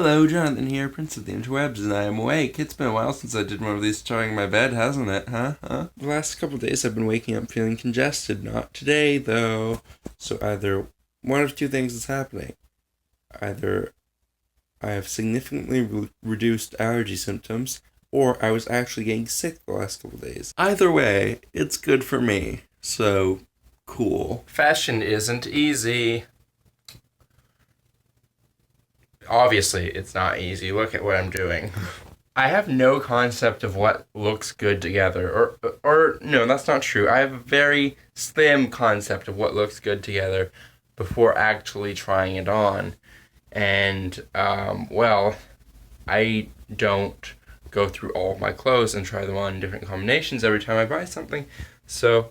Hello, Jonathan here, Prince of the Interwebs, and I am awake. It's been a while since I did one of these starring in my bed, hasn't it, huh? The last couple of days I've been waking up feeling congested. Not today, though. So either one of two things is happening. Either I have significantly reduced allergy symptoms, or I was actually getting sick the last couple of days. Either way, it's good for me. So, cool. Fashion isn't easy. Obviously, it's not easy. Look at what I'm doing. I have no concept of what looks good together. Or no, that's not true. I have a very slim concept of what looks good together before actually trying it on. And, well, I don't go through all of my clothes and try them on in different combinations every time I buy something. So,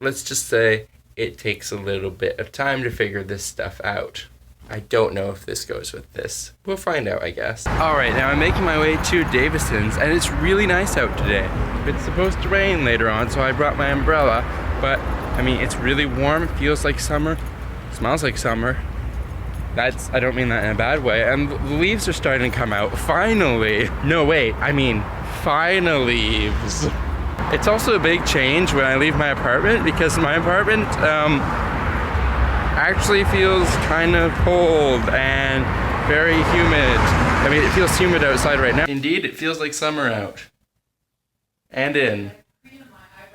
let's just say it takes a little bit of time to figure this stuff out. I don't know if this goes with this. We'll find out, I guess. Alright, now I'm making my way to Davison's, and it's really nice out today. It's supposed to rain later on, so I brought my umbrella. But, I mean, it's really warm, it feels like summer, smells like summer. I don't mean that in a bad way. And the leaves are starting to come out, finally. No, wait, I mean, final leaves. It's also a big change when I leave my apartment, because my apartment, actually feels kind of cold and very humid. I mean, it feels humid outside right now. Indeed, it feels like summer out. And in.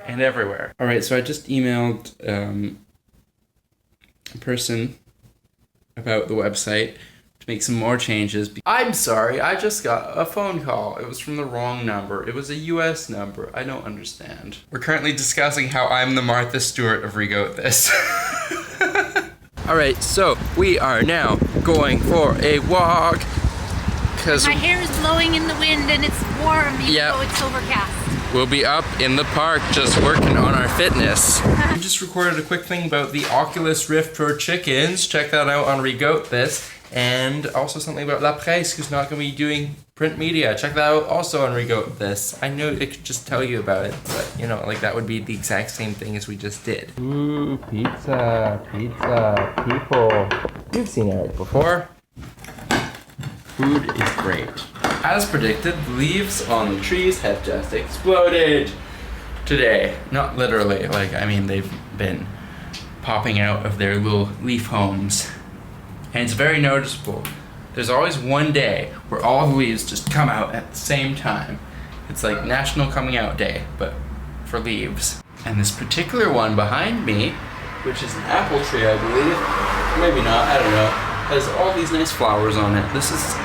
And everywhere. Alright, so I just emailed a person about the website to make some more changes. I'm sorry, I just got a phone call. It was from the wrong number. It was a US number. I don't understand. We're currently discussing how I'm the Martha Stewart of Regoat This. Alright, so we are now going for a walk. My hair is blowing in the wind and it's warm even though it's overcast. We'll be up in the park just working on our fitness. I just recorded a quick thing about the Oculus Rift for chickens. Check that out on Regoat This. And also something about La Presse, who's not going to be doing print media. Check that out also on Regoat This. I know it could just tell you about it, but you know, like that would be the exact same thing as we just did. Ooh, pizza, people. You've seen Eric before. Food is great. As predicted, the leaves on the trees have just exploded today. Not literally, like, I mean, they've been popping out of their little leaf homes. And it's very noticeable. There's always one day where all the leaves just come out at the same time. It's like National Coming Out Day, but for leaves. And this particular one behind me, which is an apple tree, I believe, maybe not, I don't know, has all these nice flowers on it. This is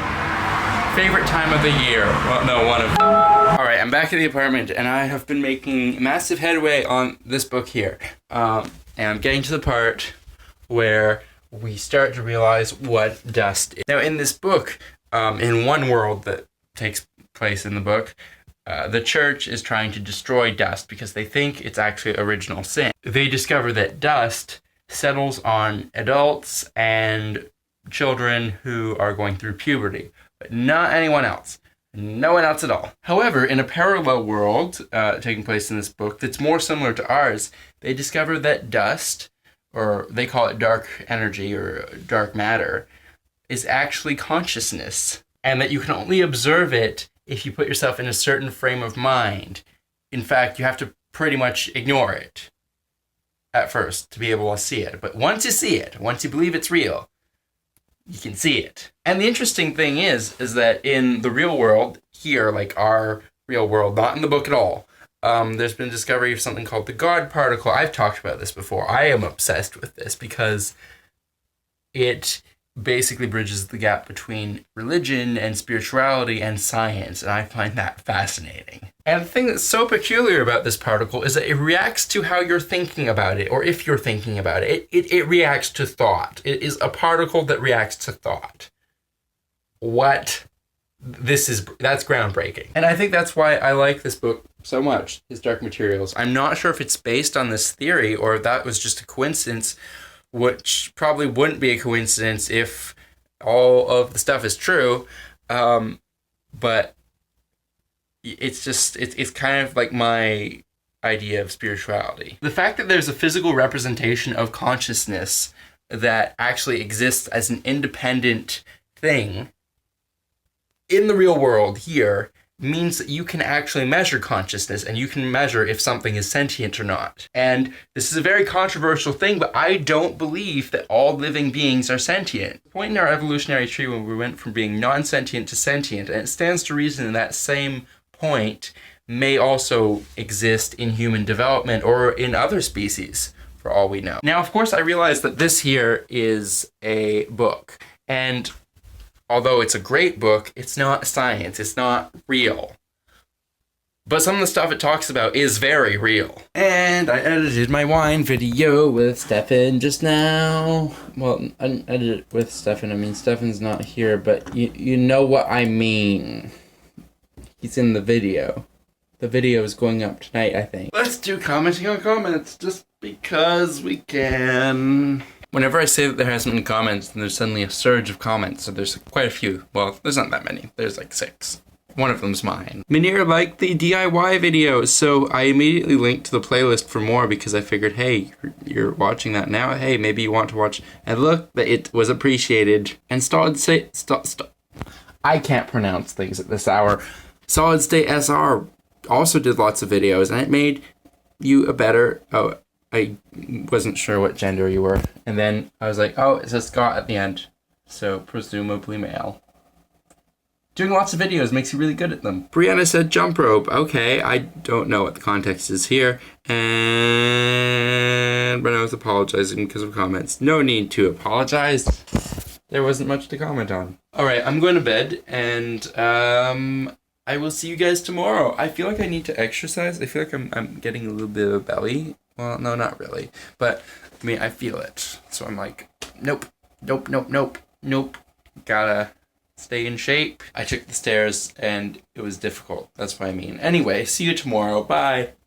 favorite time of the year. Well, no, one of them. Alright, I'm back at the apartment, and I have been making massive headway on this book here. And I'm getting to the part where we start to realize what dust is. Now, in this book, in one world that takes place in the book, the church is trying to destroy dust because they think it's actually original sin. They discover that dust settles on adults and children who are going through puberty, but not anyone else. No one else at all. However, in a parallel world taking place in this book that's more similar to ours, they discover that dust, or they call it dark energy or dark matter, is actually consciousness. And that you can only observe it if you put yourself in a certain frame of mind. In fact, you have to pretty much ignore it at first to be able to see it. But once you see it, once you believe it's real, you can see it. And the interesting thing is that in the real world, here, like our real world, not in the book at all, there's been a discovery of something called the God particle. I've talked about this before. I am obsessed with this because it basically bridges the gap between religion and spirituality and science, and I find that fascinating. And the thing that's so peculiar about this particle is that it reacts to how you're thinking about it, or if you're thinking about it. It reacts to thought. It is a particle that reacts to thought. That's groundbreaking. And I think that's why I like this book so much, His Dark Materials. I'm not sure if it's based on this theory or if that was just a coincidence, which probably wouldn't be a coincidence if all of the stuff is true. But it's kind of like my idea of spirituality. The fact that there's a physical representation of consciousness that actually exists as an independent thing in the real world here means that you can actually measure consciousness and you can measure if something is sentient or not. And this is a very controversial thing, but I don't believe that all living beings are sentient. The point in our evolutionary tree when we went from being non-sentient to sentient, and it stands to reason that same point may also exist in human development or in other species, for all we know. Now, of course, I realize that this here is a book, and although it's a great book, it's not science, it's not real. But some of the stuff it talks about is very real. And I edited my wine video with Stefan just now. Well, I didn't edit it with Stefan, I mean, Stefan's not here, but you know what I mean. He's in the video. The video is going up tonight, I think. Let's do commenting on comments, just because we can. Whenever I say that there hasn't been comments, then there's suddenly a surge of comments. So there's quite a few. Well, there's not that many. There's like 6. One of them's mine. Munir liked the DIY videos, so I immediately linked to the playlist for more because I figured, hey, you're watching that now. Hey, maybe you want to watch. And look, it was appreciated. And I can't pronounce things at this hour. Solid State SR also did lots of videos, and it made you a better. Oh, I wasn't sure what gender you were. And then I was like, oh, it says Scott at the end. So presumably male. Doing lots of videos makes you really good at them. Brianna said jump rope. Okay, I don't know what the context is here. And Brenna was apologizing because of comments. No need to apologize. There wasn't much to comment on. All right, I'm going to bed, and I will see you guys tomorrow. I feel like I need to exercise. I feel like I'm getting a little bit of a belly. Well, no, not really. But, I mean, I feel it. So I'm like, nope. Gotta stay in shape. I took the stairs and it was difficult. That's what I mean. Anyway, see you tomorrow. Bye.